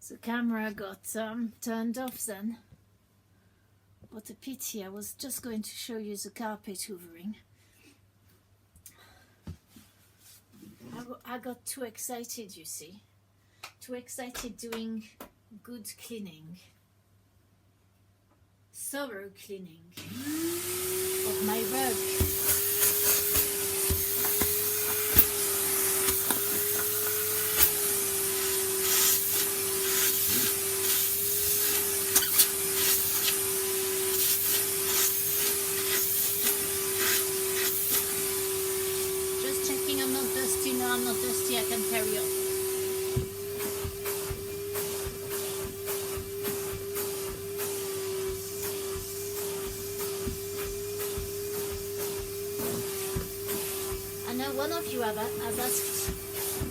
The camera got turned off then. What a pity, I was just going to show you the carpet hoovering. I got too excited, you see. Too excited doing good cleaning. Thorough cleaning of my rug. Just checking I'm not dusty. No, I'm not dusty. I can carry on. I know one of you has asked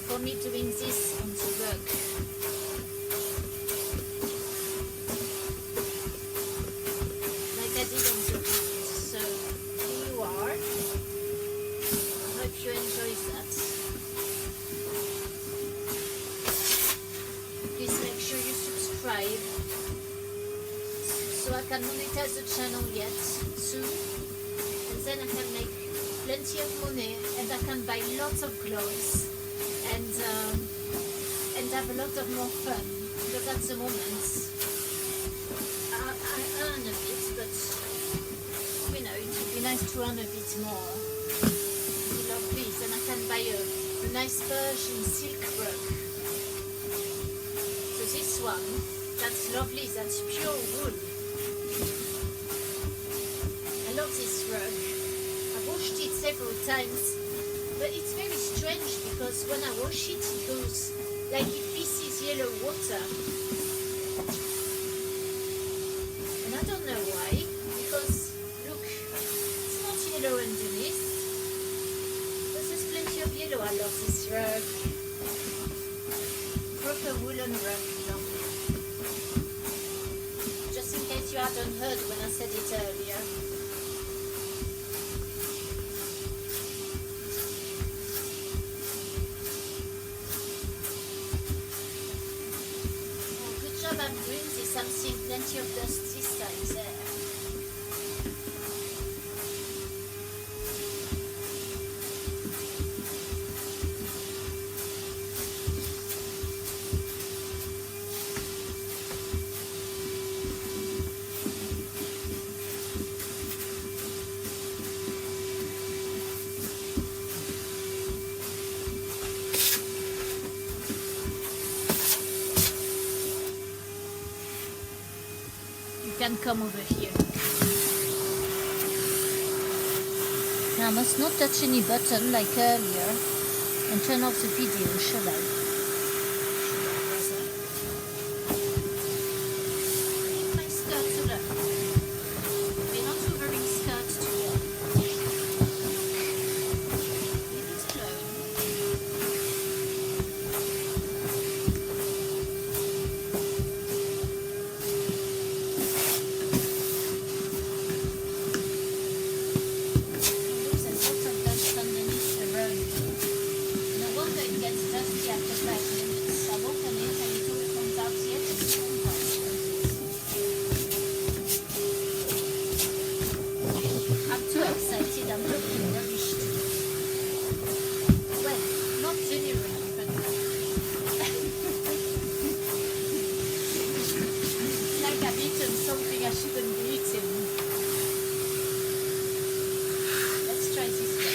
for me doing this on the rug. Like I did on the hand. So here you are. I hope you enjoy that. Please make sure you subscribe so I can monetize the channel yet soon, and then I can make plenty of money and I can buy lots of clothes and have a lot of more fun, because at the moment I earn a bit, but you know, it would be nice to earn a bit more. I love this, and I can buy a nice Persian silk rug. So this one, that's lovely, that's pure wool. I love this rug. Washed it several times, but it's very strange because when I wash it, it goes like it pisses yellow water, and I don't know why, because look, it's not yellow underneath, but there's plenty of yellow. I love this rug. Proper woolen rug, lovely. Just in case you hadn't heard when I said it earlier. I'm doing this, I'm seeing plenty of dust this side there. Can come over here. Now I must not touch any button like earlier and turn off the video, shall I? Leave my skirt alone. We're not hoovering skirts today. Leave it alone. Something I shouldn't be eating. Let's try this one.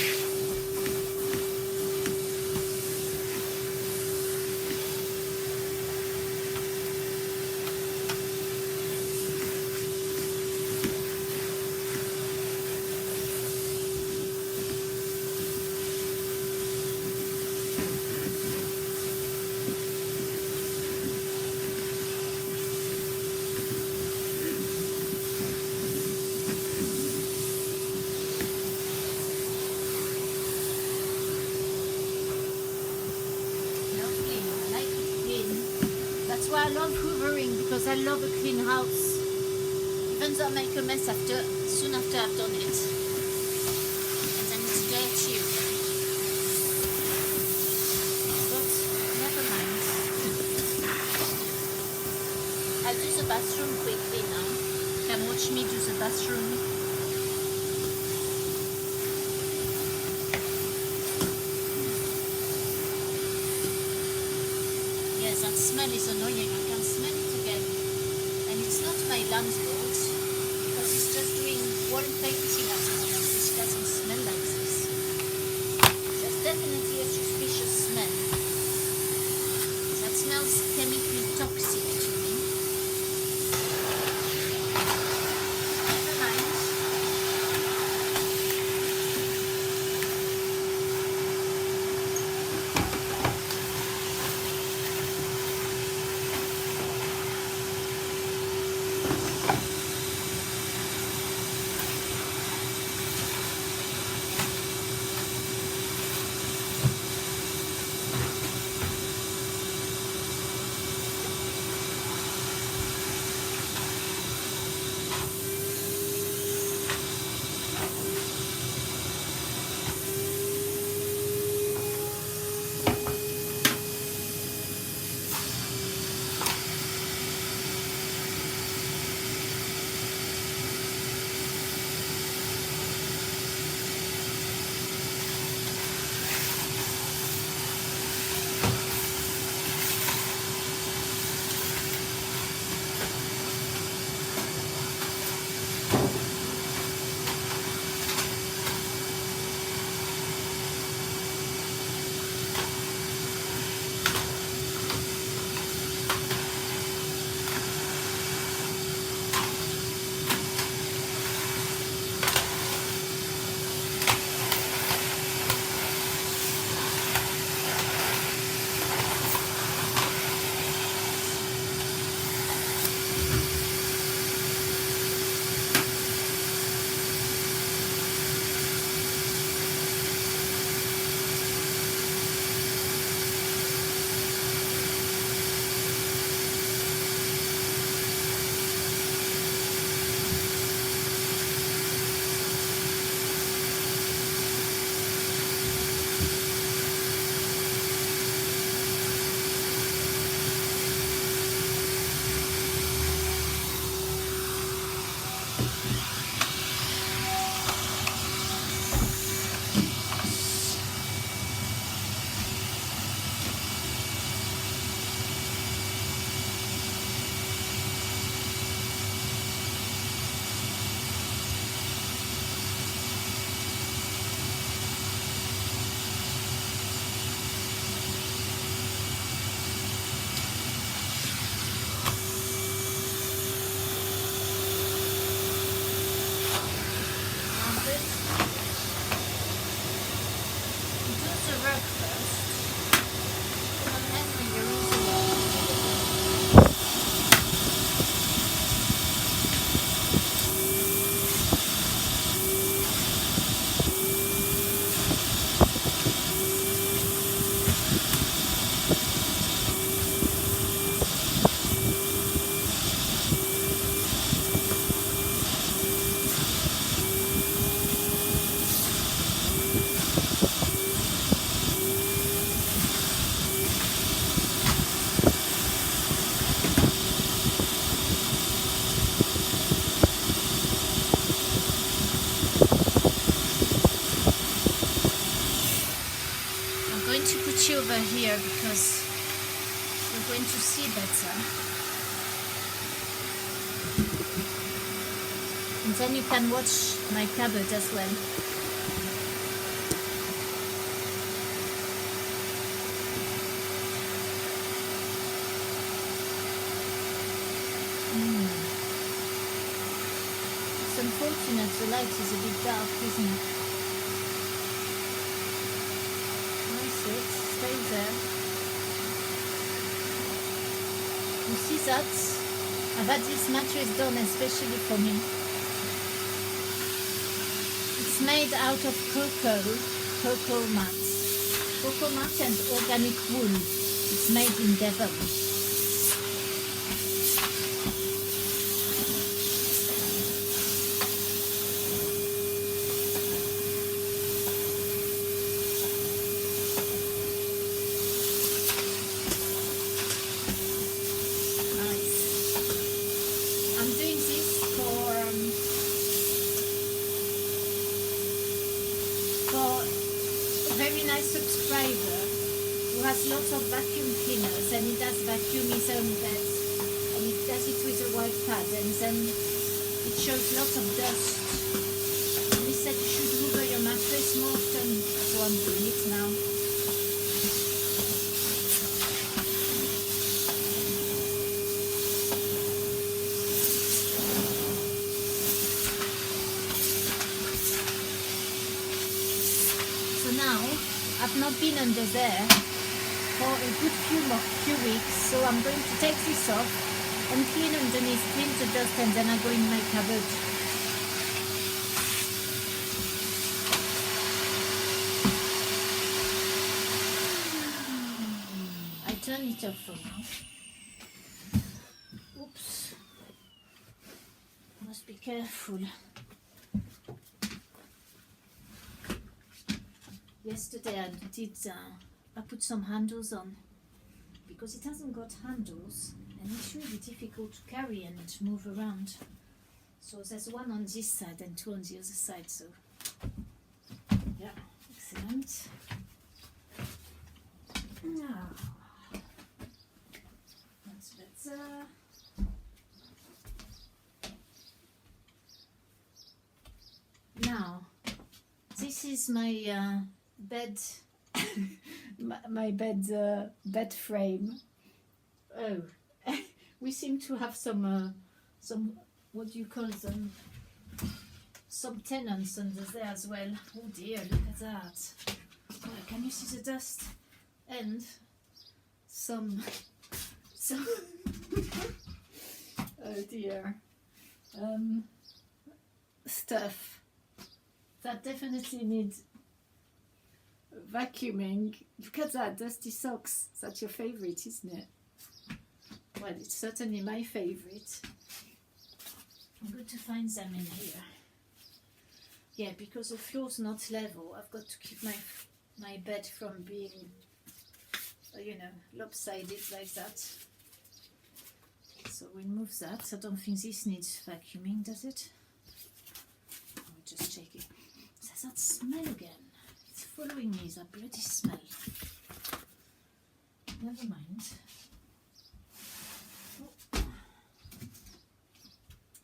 That's why I love hoovering, because I love a clean house. Even though I make a mess soon after I've done it. And then it's dirty again. But never mind. bathroom quickly now. Come watch me do the bathroom. Yes, that smell is annoying. I can smell it again. And it's not my landlord, because he's just doing wall painting at the moment. It doesn't smell like this. There's definitely a suspicious smell. That smells chemically toxic to me. Never mind. Over here because you're going to see better, and then you can watch my cupboard as well. It's unfortunate the light is a bit dark, isn't it? Stay there. You see that? I've had this mattress done especially for me. It's made out of cocoa mat and organic wool. It's made in Devon. then it shows lots of dust. They said you should hoover your mattress more often, so I'm doing it now. So now I've not been under there for a good few weeks, so I'm going to take this off and clean underneath, clean the dust, and then I go in my cupboard. I turn it off for now. Oops. Must be careful. Yesterday I put some handles on because it hasn't got handles and it's really difficult to carry and move around. So there's one on this side and two on the other side. So yeah, excellent. Now that's better. Now this is my bed. my bed frame. Oh, we seem to have some what do you call them? Some tenants under there as well. Oh dear, look at that. Oh, can you see the dust? And some oh dear, stuff that definitely needs vacuuming. Look at that, dusty socks. That's your favorite, isn't it? Well, it's certainly my favorite. I'm going to find them in here. Yeah, because the floor's not level, I've got to keep my bed from being, you know, lopsided like that. So we'll move that. I don't think this needs vacuuming, does it? I'll just check it. There's that smell again. Following me, that bloody smell. Never mind.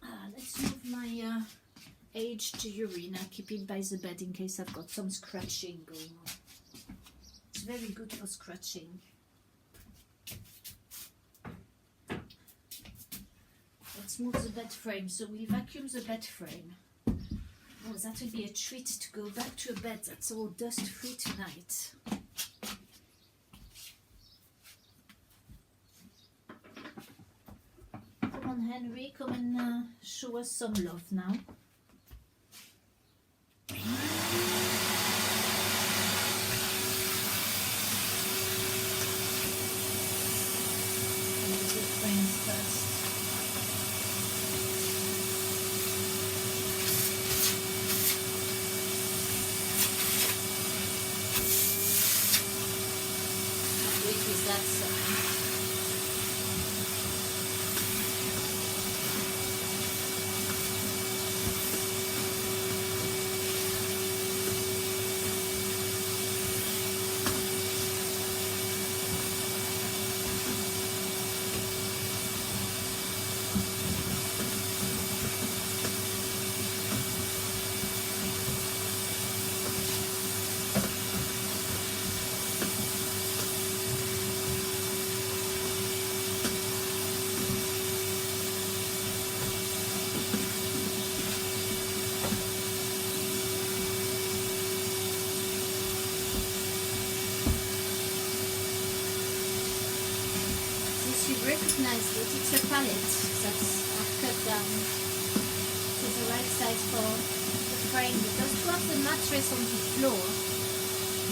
Oh. Let's move my aged urine. I keep it by the bed in case I've got some scratching going on. It's very good for scratching. Let's move the bed frame. So we vacuum the bed frame. Oh, that would be a treat to go back to a bed that's all dust-free tonight. Come on, Henry, come and show us some love now. First. That side. Recognize it, it's a pallet that's I've cut down to the right size for the frame, because to have the mattress on the floor,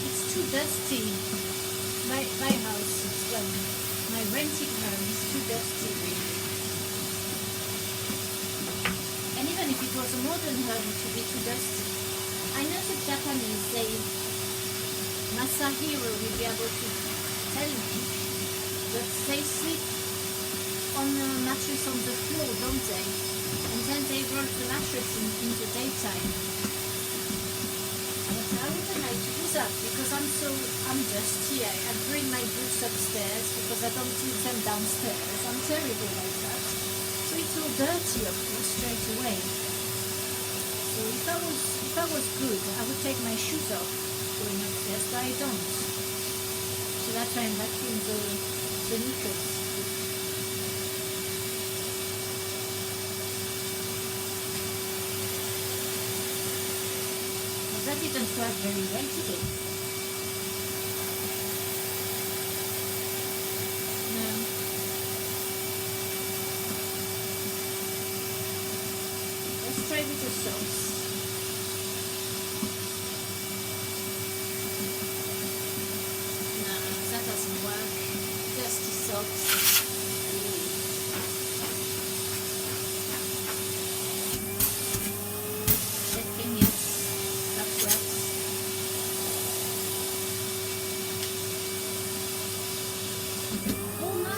it's too dusty. My house, well, my rented home is too dusty really. And even if it was a modern home, it would be too dusty. I know the Japanese, Masahiro will be able to tell me, but they sleep on a mattress on the floor, don't they? And then they roll the mattress in the daytime. But I wouldn't like to do that because I'm dusty. I bring my boots upstairs because I don't keep them downstairs. I'm terrible like that. So it's so dirty, of course, straight away. So if I was good, I would take my shoes off going upstairs, but I don't. So that's why I'm vacuuming the knickers. Well, that didn't work very well today. No. Let's try with the socks. No, that doesn't work. Dusty socks. Checking, yes, that works. Oh no!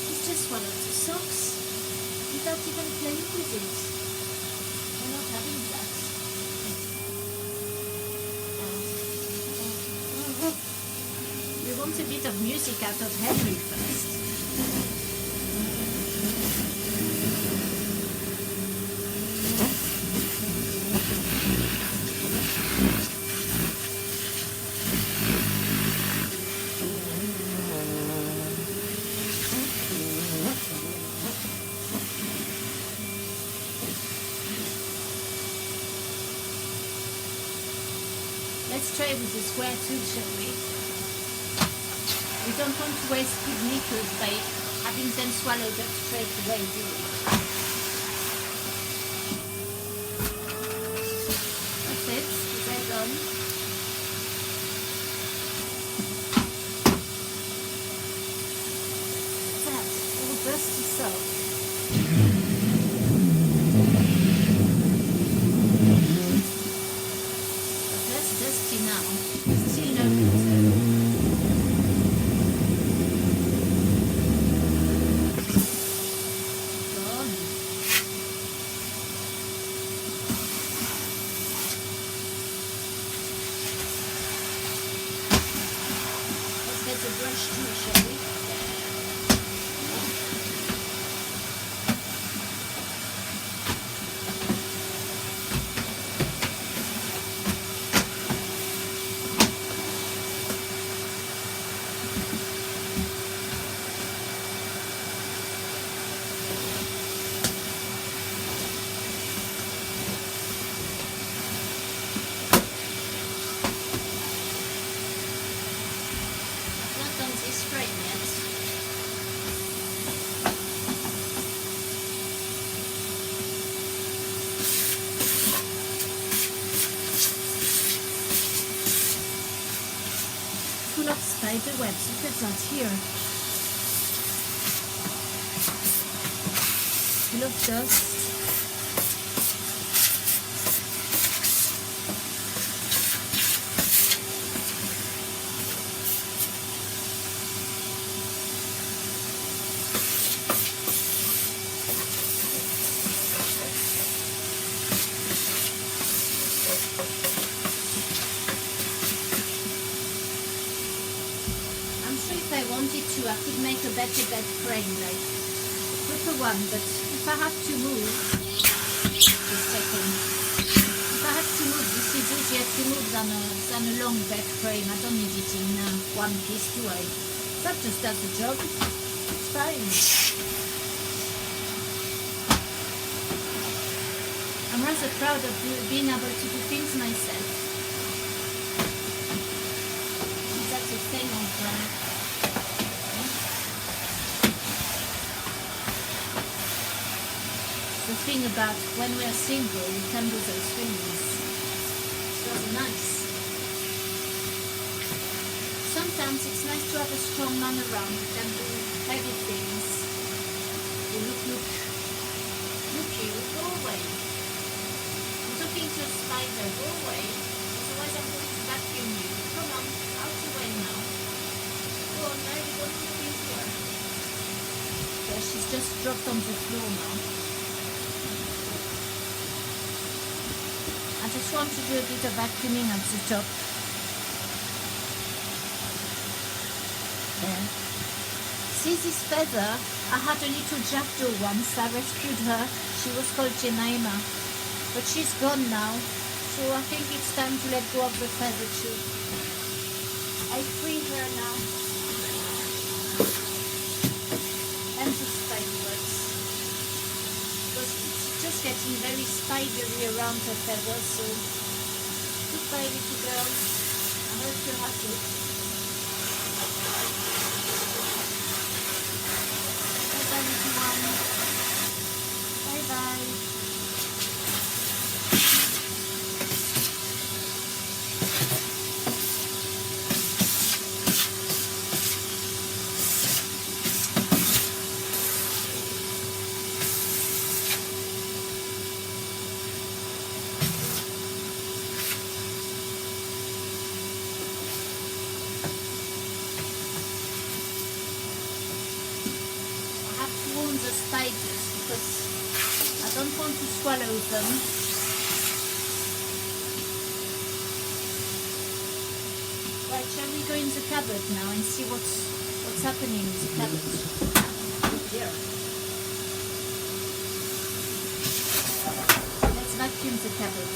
It's just swallowed the socks without even playing with it. We're not having that. We want a bit of music out of Henry first. Let's try with the square tool, shall we? We don't want to waste good knickers by having them swallowed up straight away, do we? That's it. Is that done? That's all dusty soap. That's dusty now. Still no good. Let's get a brush too, shall we? Not on this frame yet. Full of spider webs. Look at that here. Full of dust. I'm sure if I wanted to, I could make a better bed frame, like proper one, but if I have to move, just a second, if I have to move, this is easier to move than a long bed frame. I don't need it in one piece, do I? That just does the job. It's fine. I'm rather proud of being able to do things myself. That's a thing of the thing about when we're single, we can do those things. It's rather nice. Sometimes it's nice to have a strong man around who can do heavy things. Look you, go away. I'm talking to a spider, go away. Otherwise I'm going to vacuum you. Come on, out the way now. Go on, now you don't look into her. Yeah, she's just dropped on the floor now. I just want to do a bit of vacuuming at the top. There. See this feather? I had a little jackdaw once. I rescued her. She was called Jemima. But she's gone now. So I think it's time to let go of the feather too. I free her now. And the spiderwebs. Because it's just getting very spidery around her feathers. So goodbye, little girl. I hope you're happy. Bye-bye, little one. Bye-bye. The spiders because I don't want to swallow them. Right, shall we go in the cupboard now and see what's happening in the cupboard? Here. Let's vacuum the cupboard.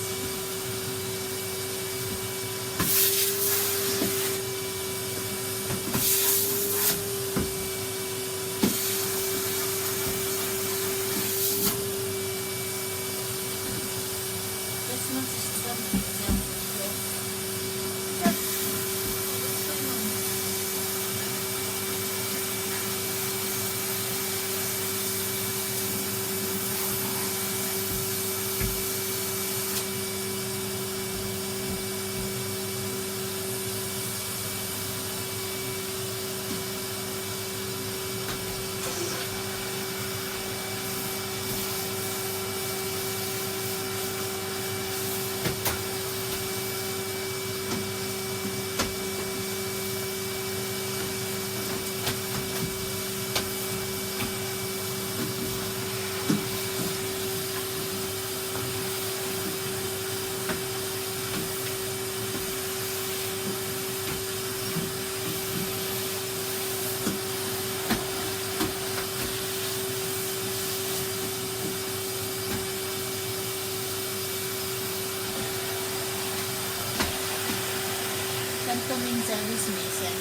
Come in there with me then.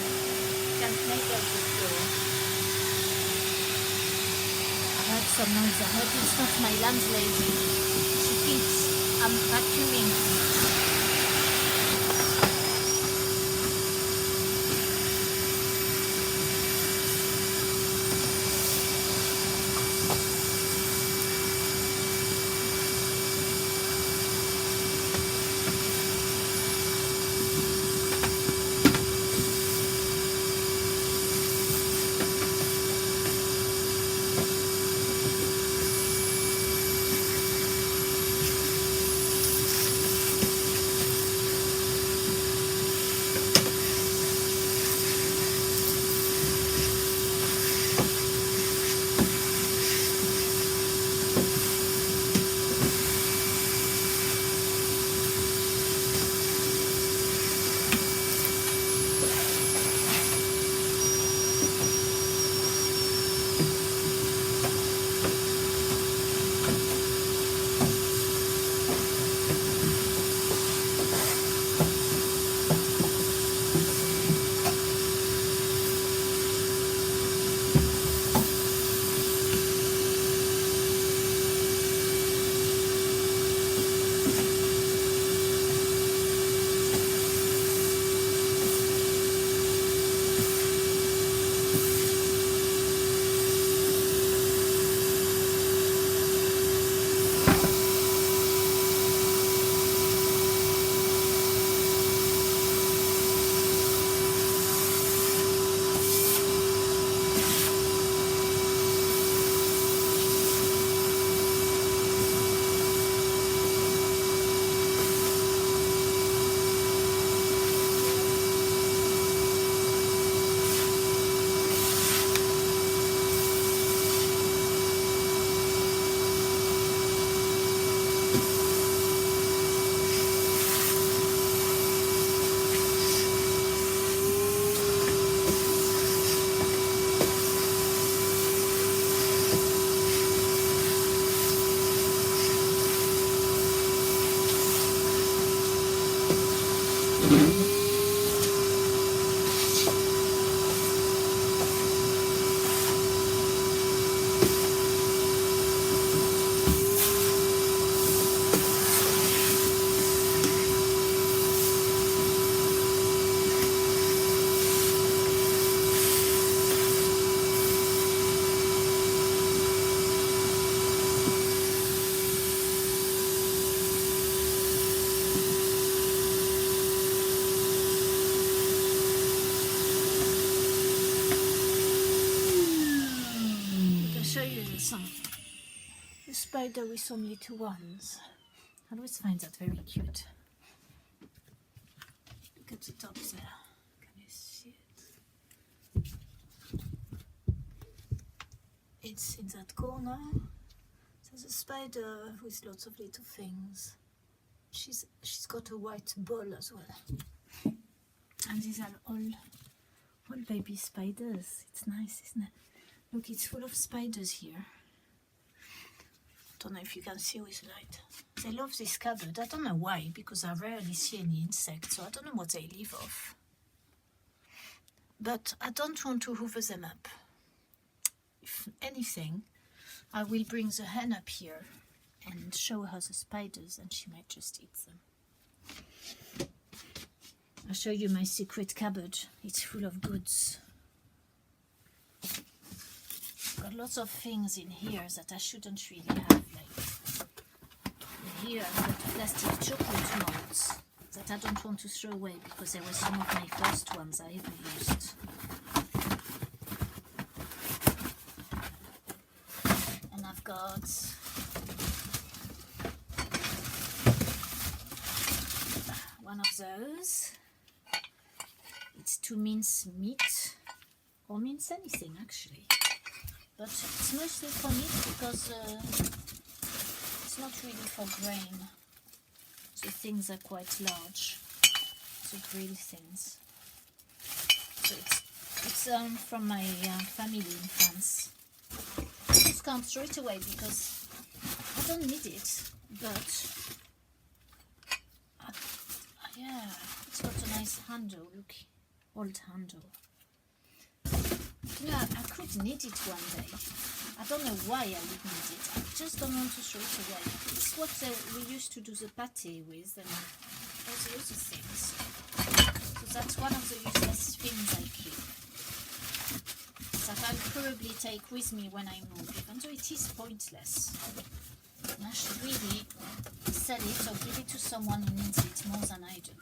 Can't make up the floor. I heard some noise. I hope it's not my landlady. She thinks I'm vacuuming. some a spider with some little ones. I always find that very cute. Look at the top there. Can you see it? It's in that corner. There's a spider with lots of little things. She's got a white ball as well. And these are all baby spiders. It's nice, isn't it? Look, it's full of spiders here. Don't know if you can see with light. They love this cupboard. I don't know why, because I rarely see any insects, so I don't know what they live off. But I don't want to hoover them up. If anything, I will bring the hen up here and show her the spiders, and she might just eat them. I'll show you my secret cupboard. It's full of goods. Got lots of things in here that I shouldn't really have. Like here I've got plastic chocolate molds that I don't want to throw away because they were some of my first ones I ever used. And I've got one of those. It's to mince meat, or mince anything actually. But it's mostly for meat because it's not really for grain. The things are quite large, the grill things. So it's from my family in France. I just can't throw it away because I don't need it, but yeah, it's got a nice handle, look, old handle. You know, I could need it one day. I don't know why I would need it. I just don't want to throw it away. It's what we used to do the pâté with and all the other things. So that's one of the useless things I keep. That I'll probably take with me when I move, even though it is pointless. And I should really sell it or give it to someone who needs it more than I do.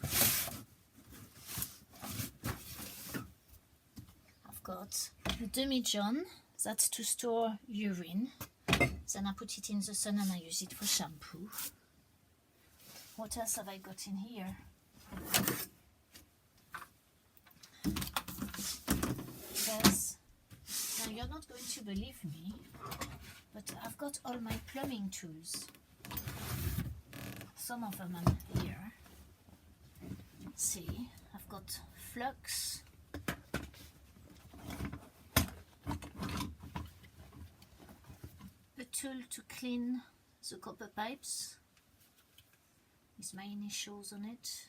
Got a demi-john, that's to store urine. Then I put it in the sun and I use it for shampoo. What else have I got in here? Now you're not going to believe me, but I've got all my plumbing tools. Some of them are here. See, I've got flux, tool to clean the copper pipes with my initials on it.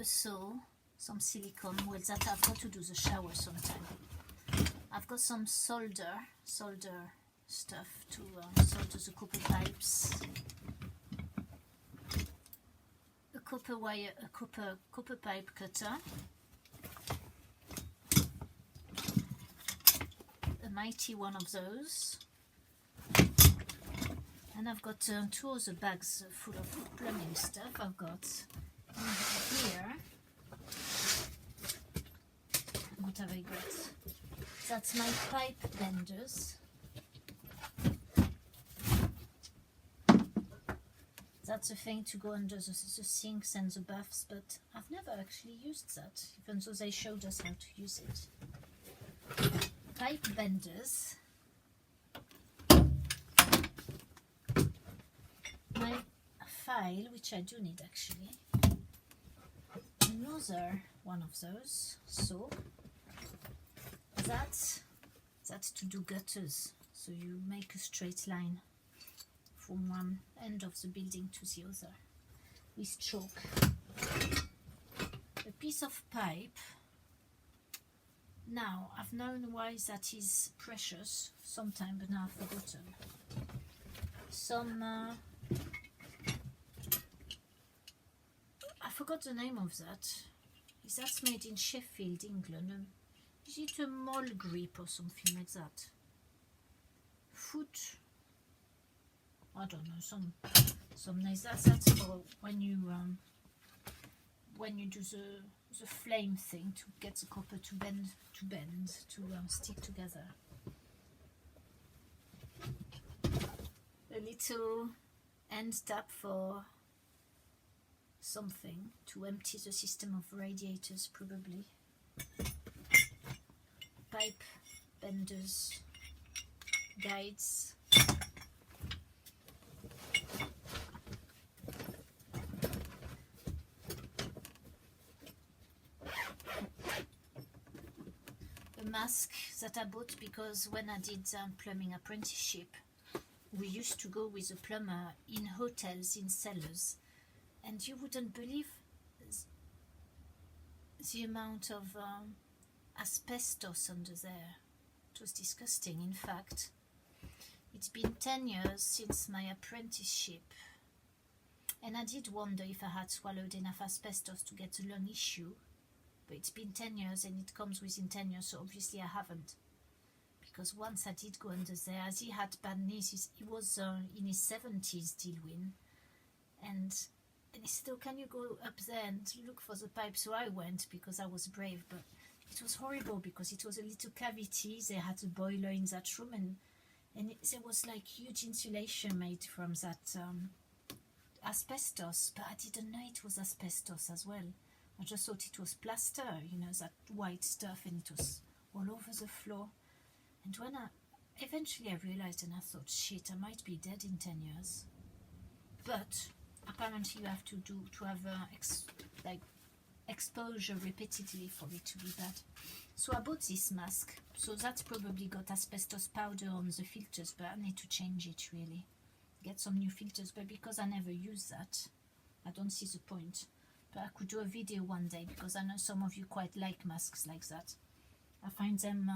A saw, some silicone, well that I've got to do the shower sometime. I've got some solder stuff to solder the copper pipes. A copper wire, a copper pipe cutter. Mighty one of those, and I've got 2 other bags full of plumbing stuff. I've got here, what have I got? That's my pipe benders. That's a thing to go under the sinks and the baths, but I've never actually used that, even though they showed us how to use it. Pipe benders, my file, which I do need actually, another one of those, so that's to do gutters, so you make a straight line from one end of the building to the other with chalk. A piece of pipe. Now, I've known why that is precious sometime, but now I've forgotten. I forgot the name of that. That's made in Sheffield, England. Is it a mole grip or something like that? Foot? I don't know. Some nice. That's for when you do the flame thing to get the copper to bend, to stick together. A little end tap for something to empty the system of radiators, probably. Pipe benders, guides. A mask that I bought because when I did plumbing apprenticeship, we used to go with a plumber in hotels, in cellars, and you wouldn't believe the amount of asbestos under there. It was disgusting. In fact, it's been 10 years since my apprenticeship, and I did wonder if I had swallowed enough asbestos to get a lung issue, but it's been 10 years and it comes within 10 years, so obviously I haven't. Because once I did go under there, as he had bad knees, he was in his 70s, Dilwyn, and he said, oh, can you go up there and look for the pipe? So I went because I was brave, but it was horrible because it was a little cavity. They had a boiler in that room, and there was like huge insulation made from that asbestos, but I didn't know it was asbestos as well. I just thought it was plaster, you know, that white stuff, and it was all over the floor. And when eventually I realized, and I thought, shit, I might be dead in 10 years. But apparently you have to have exposure repeatedly for it to be bad. So I bought this mask. So that's probably got asbestos powder on the filters, but I need to change it really. Get some new filters, but because I never use that, I don't see the point. But I could do a video one day because I know some of you quite like masks like that. I find them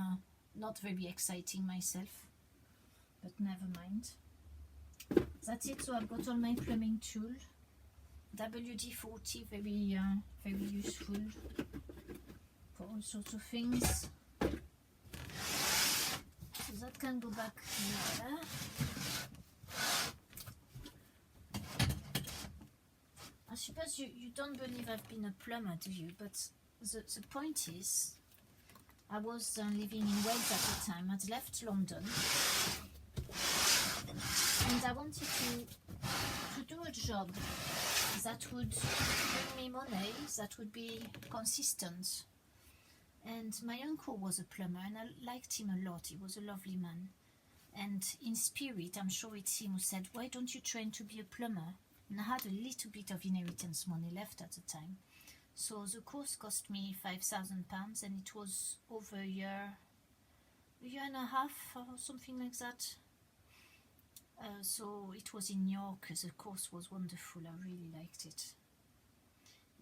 not very exciting myself, but never mind. That's it. So I've got all my plumbing tool. WD-40, very useful for all sorts of things. So that can go back here. I suppose you don't believe I've been a plumber, do you? But the point is, I was living in Wales at the time. I'd left London, and I wanted to do a job that would bring me money, that would be consistent. And my uncle was a plumber, and I liked him a lot. He was a lovely man. And in spirit, I'm sure it's him who said, why don't you train to be a plumber? And I had a little bit of inheritance money left at the time. So the course cost me £5,000, and it was over a year and a half or something like that. So it was in York. The course was wonderful. I really liked it.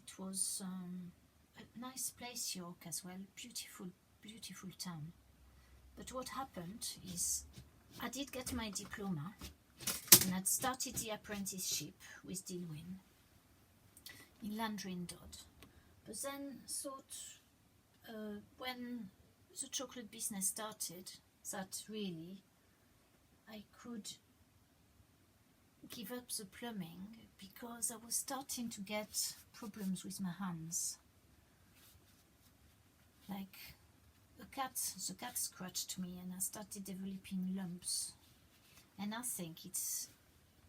It was a nice place, York, as well. Beautiful, beautiful town. But what happened is I did get my diploma, and I'd started the apprenticeship with Dilwyn in Landry and Dodd. But then thought, when the chocolate business started, that really I could give up the plumbing because I was starting to get problems with my hands. Like the cat scratched me, and I started developing lumps. And I think it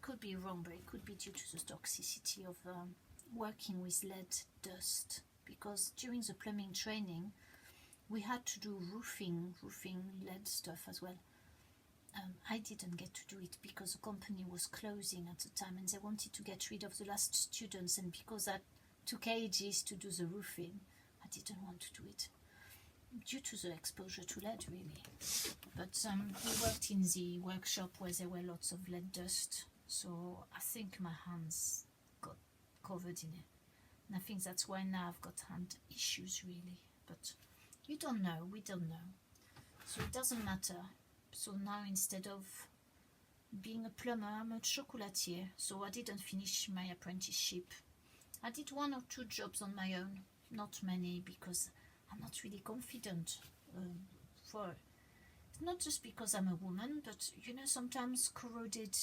could be wrong, but it could be due to the toxicity of working with lead dust. Because during the plumbing training, we had to do roofing lead stuff as well. I didn't get to do it because the company was closing at the time, and they wanted to get rid of the last students, and because that took ages to do the roofing, I didn't want to do it due to the exposure to lead, really. But we worked in the workshop where there were lots of lead dust, so I think my hands got covered in it, and I think that's why now I've got hand issues, really. But you don't know, we don't know, so it doesn't matter. So now, instead of being a plumber, I'm a chocolatier. So I didn't finish my apprenticeship. I did 1 or 2 jobs on my own, not many, because I'm not really confident. Not just because I'm a woman, but you know, sometimes corroded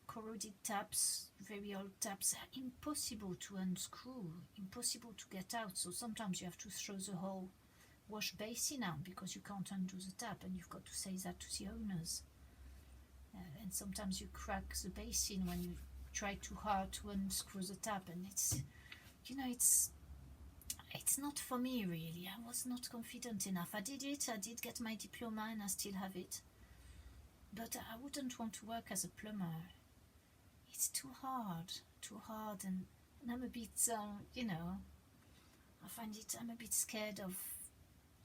corroded taps, very old taps, are impossible to unscrew, impossible to get out. So sometimes you have to throw the whole wash basin out because you can't undo the tap, and you've got to say that to the owners. And sometimes you crack the basin when you try too hard to unscrew the tap, and it's, you know, it's not for me really. I was not confident enough. I did get my diploma and I still have it, but I wouldn't want to work as a plumber. It's too hard, and I'm a bit, you know, I'm a bit scared of,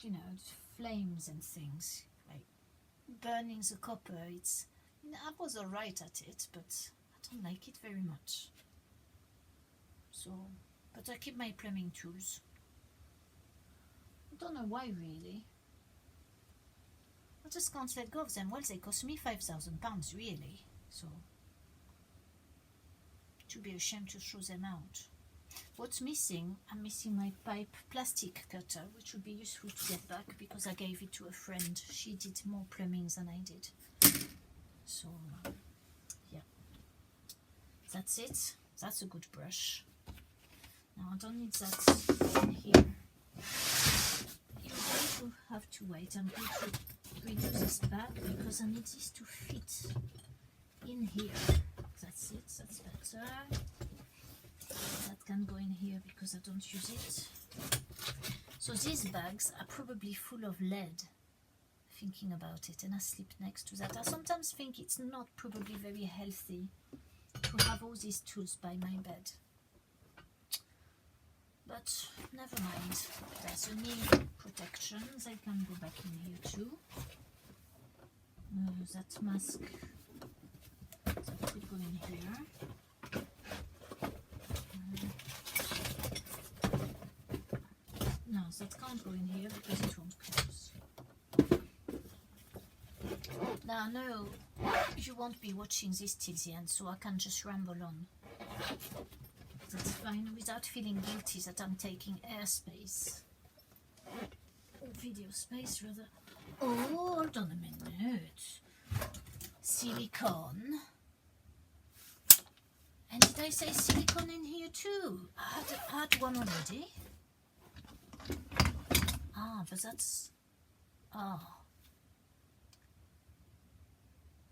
you know, flames and things, like burning the copper. It's, you know, I was alright at it, but I don't like it very much. So, but I keep my plumbing tools. I don't know why really. I just can't let go of them. Well, they cost me £5,000 really, so to be ashamed to throw them out. What's missing? I'm missing my pipe plastic cutter, which would be useful to get back because I gave it to a friend. She did more plumbing than I did. So, yeah. That's it. That's a good brush. Now I don't need that in here. You're going to have to wait. I'm going to redo this back because I need this to fit in here. That's it. That's better. That can go in here because I don't use it. So these bags are probably full of lead, thinking about it, and I sleep next to that. I sometimes think it's not probably very healthy to have all these tools by my bed. But never mind. There's a knee protection. They can go back in here too. That mask, that could go in here. No, that can't go in here because it won't close. Now, no, you won't be watching this till the end, so I can just ramble on. That's fine, without feeling guilty that I'm taking airspace. Or video space, rather. Oh, hold on a minute. Silicone. And did I say silicone in here too? I had one already. Ah, but that's... Ah.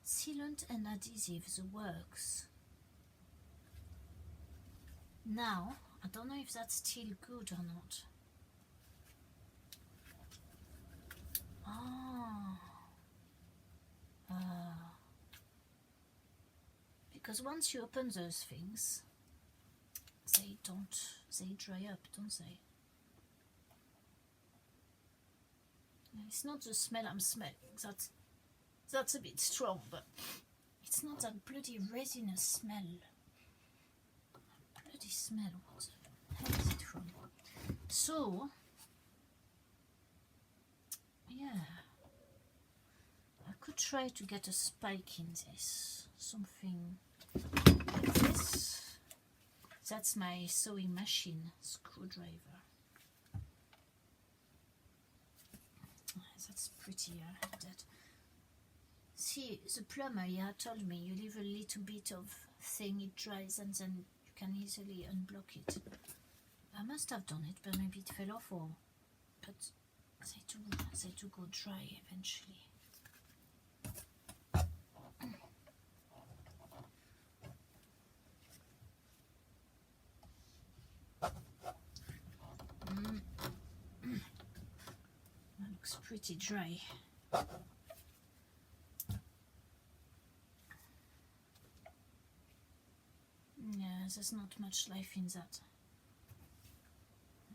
Sealant and adhesive, the works. Now, I don't know if that's still good or not. Because once you open those things, they dry up, don't they? It's not the smell I'm smelling, that's a bit strong, but it's not that bloody resinous smell. Bloody smell, what the hell is it from? So, yeah, I could try to get a spike in this, something like this. That's my sewing machine screwdriver. That's pretty dead. See, the plumber, yeah, told me you leave a little bit of thing, it dries, and then you can easily unblock it. I must have done it, but maybe it fell off, or but they do go dry eventually. That looks pretty dry. Yeah, there's not much life in that.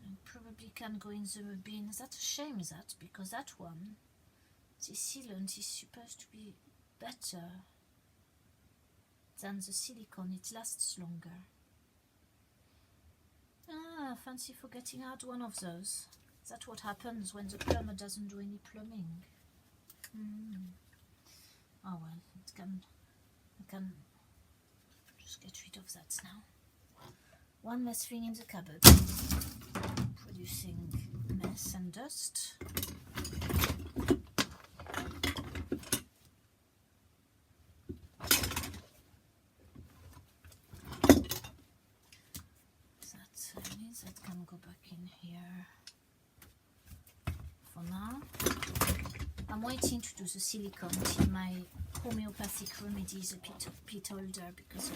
It probably can go in the bin. That's a shame, that, because that one, the sealant is supposed to be better than the silicone. It lasts longer. Ah, fancy forgetting I had one of those. That's what happens when the plumber doesn't do any plumbing. Oh well, I can just get rid of that now. One less thing in the cupboard, producing mess and dust. now. I'm waiting to do the silicone till my homeopathic remedy is a bit older, because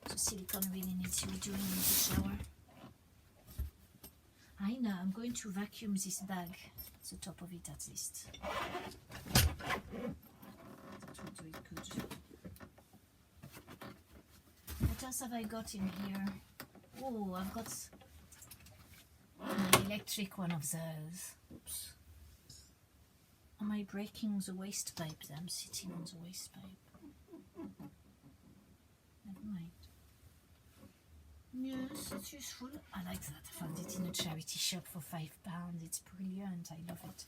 the silicone really needs to be doing in the shower. I know, I'm going to vacuum this bag, the top of it at least. That will do it good. What else have I got in here? Oh, I've got an electric one of those. Oops. Am I breaking the waste pipe? I'm sitting on the waste pipe. Never mind. Yes, it's useful. I like that. I found it in a charity shop for £5. It's brilliant. I love it.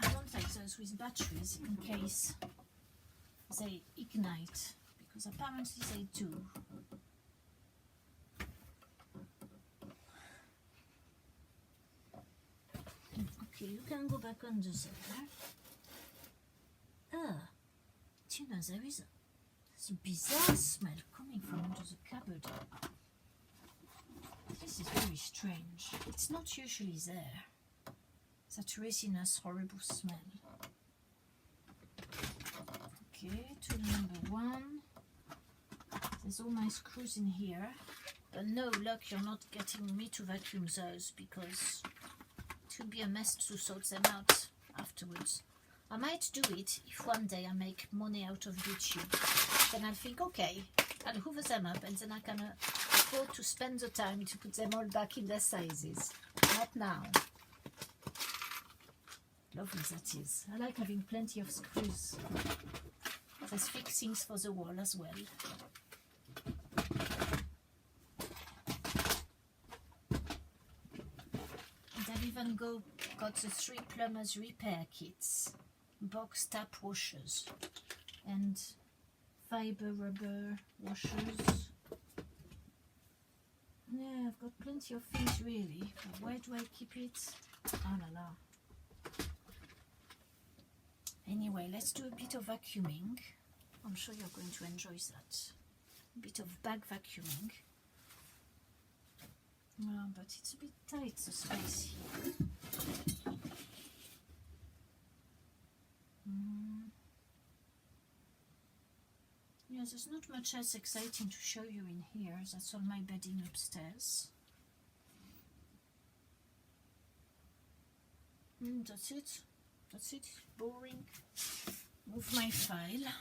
I don't like those with batteries in case they ignite, because apparently they do. Okay, you can go back under there. Ah, do you know, there is a bizarre smell coming from under the cupboard. This is very strange. It's not usually there. That resinous, horrible smell. Okay, tool number 1. There's all my screws in here. But no luck, you're not getting me to vacuum those, because it would be a mess to sort them out afterwards. I might do it if one day I make money out of YouTube. Then I'll think, okay, I'll hoover them up, and then I can afford to spend the time to put them all back in their sizes. Not now. Lovely that is. I like having plenty of screws. There's fixings for the wall as well. And I've even got the 3 plumbers repair kits, box tap washers, and fiber rubber washers. Yeah, I've got plenty of things really, but where do I keep it? Oh la la. Anyway, let's do a bit of vacuuming. I'm sure you're going to enjoy that. A bit of bag vacuuming. But it's a bit tight, the space here. Yeah, there's not much else exciting to show you in here. That's all my bedding upstairs. That's it. That's it. Boring. Move my file.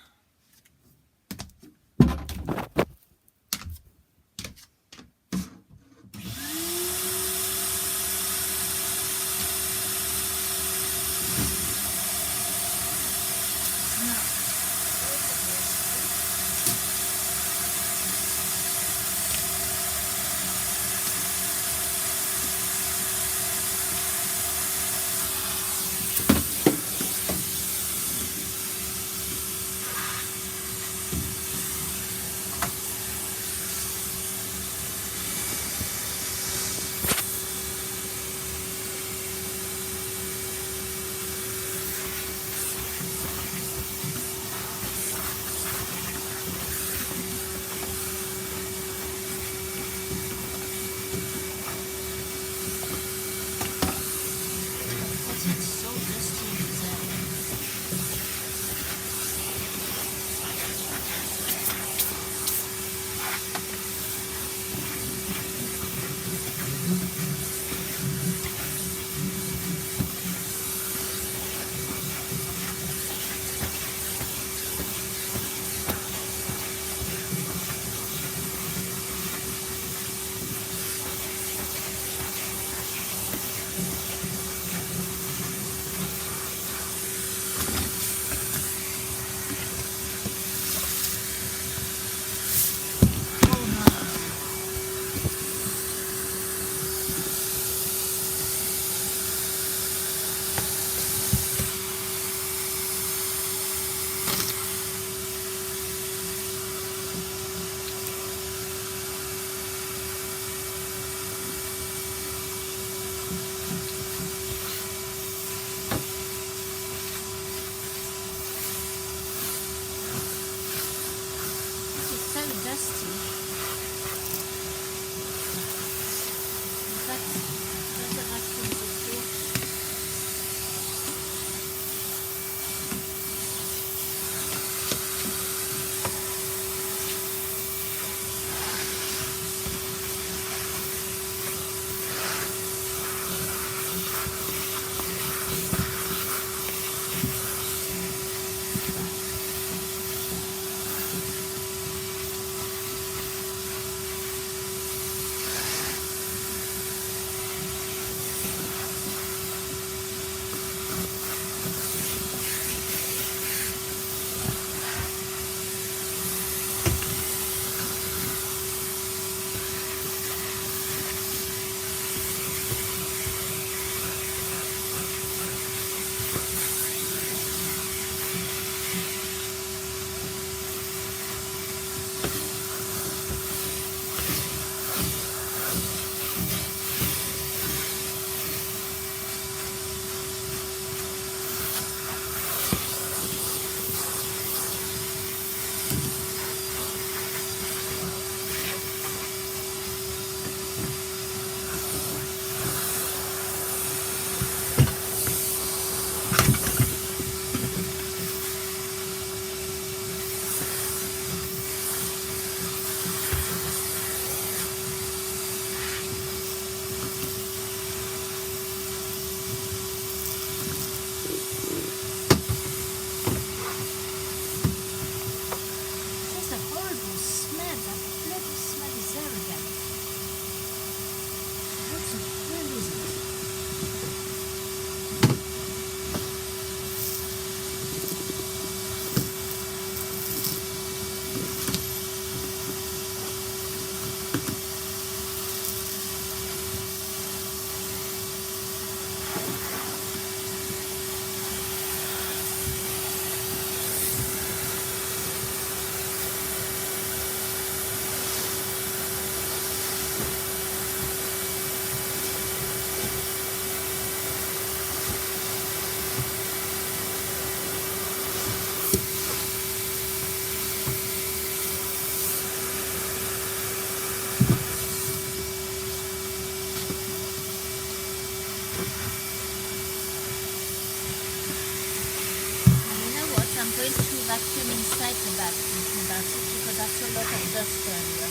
going to vacuum inside the bag thinking about it because I feel a lot of dust earlier.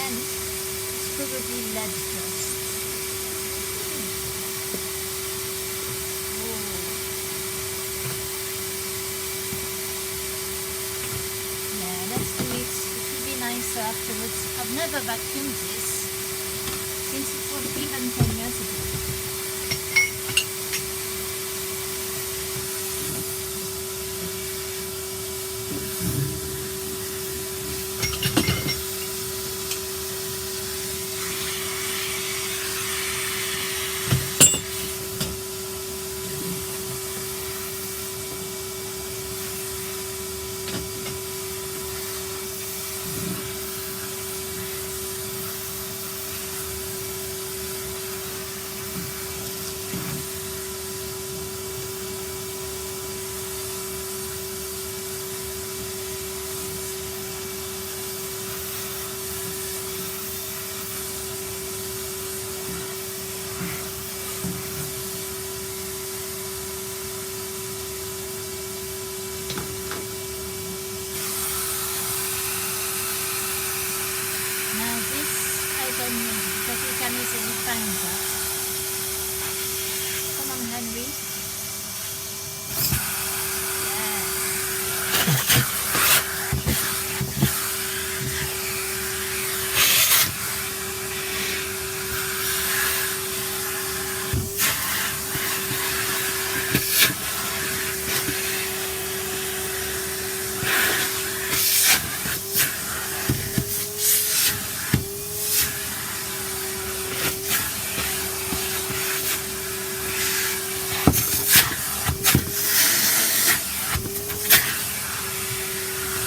And it's probably lead dust. Oh. Yeah, let's do it. It will be nicer afterwards. I've never vacuumed this since it was even 10 years ago. Now this I don't need because you can easily find that. Come on, Henry.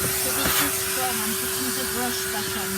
It's a bit too strong. I'm putting the brush back on.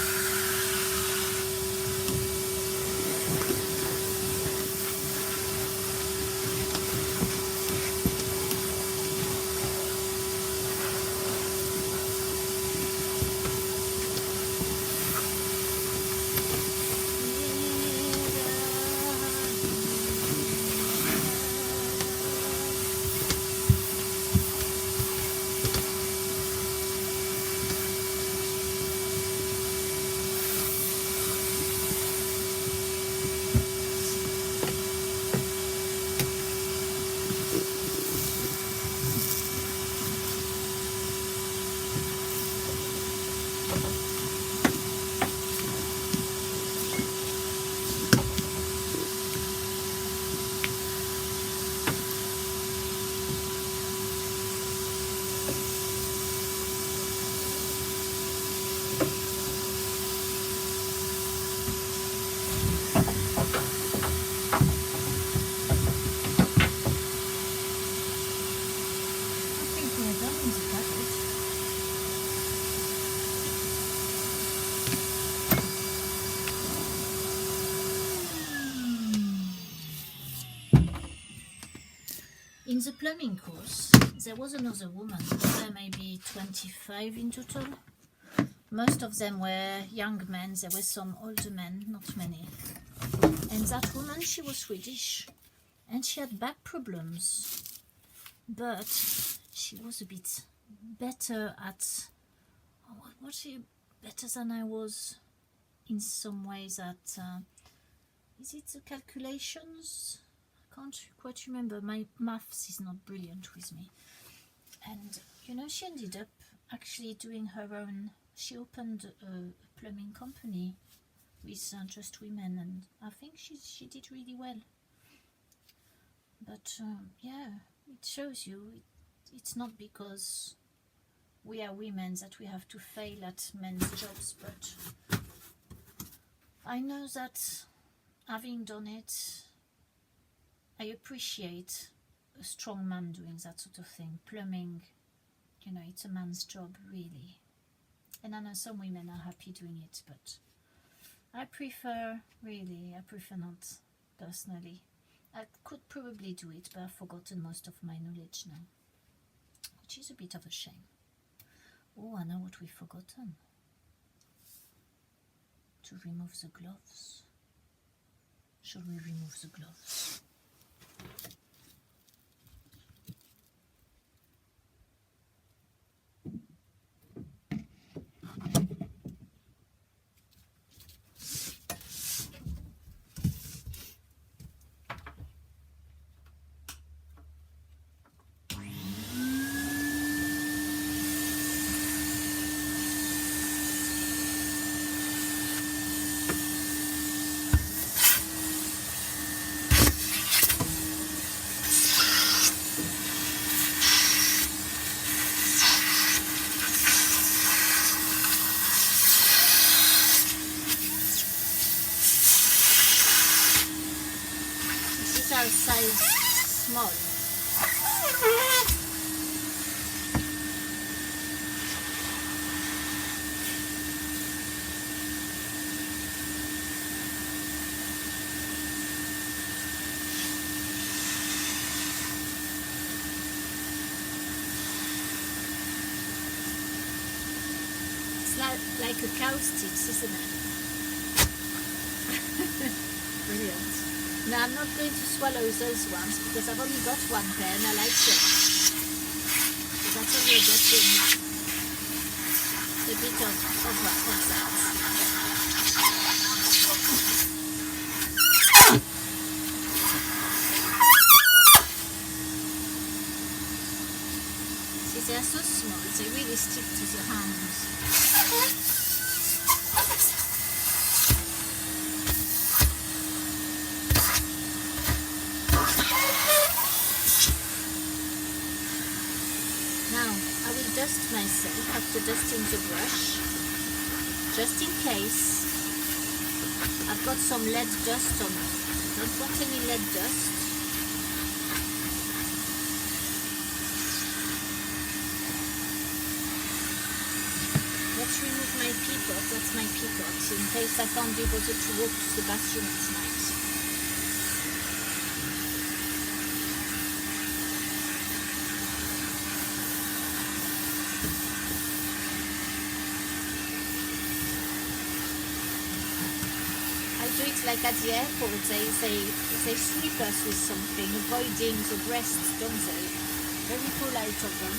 I think we're done with the package. In the plumbing course, there was another woman. There may be 25 in total. Most of them were young men. There were some older men, not many. And that woman, she was Swedish. And she had back problems. But she was a bit better at... was she better than I was in some ways at... is it the calculations? I can't quite remember. My maths is not brilliant with me. And, you know, she ended up actually doing her own... She opened a plumbing company with just women, and I think she did really well. But yeah, it shows you it's not because we are women that we have to fail at men's jobs. But I know that having done it, I appreciate a strong man doing that sort of thing. Plumbing, you know, it's a man's job, really. And I know some women are happy doing it, but I prefer not, personally. I could probably do it, but I've forgotten most of my knowledge now, which is a bit of a shame. Oh, I know what we've forgotten. To remove the gloves. Shall we remove the gloves? are size small. It's like a cow stitch, isn't it? Brilliant. Now I'm not going to swallow those ones because I've only got one pen. I like it. So that's only getting a bit of that. See, they are so small, they really stick to the hands. Now, I will dust myself after dusting the brush, just in case I've got some lead dust on me. Don't want any lead dust. Let's remove my peacock. That's my peacock, so in case I can't be bothered to walk to the bathroom at night. I do it like at the airport, they sweep us with something, avoiding the breasts, don't they? Very polite of them.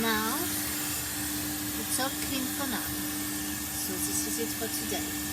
Now, it's all clean for now. So this is it for today.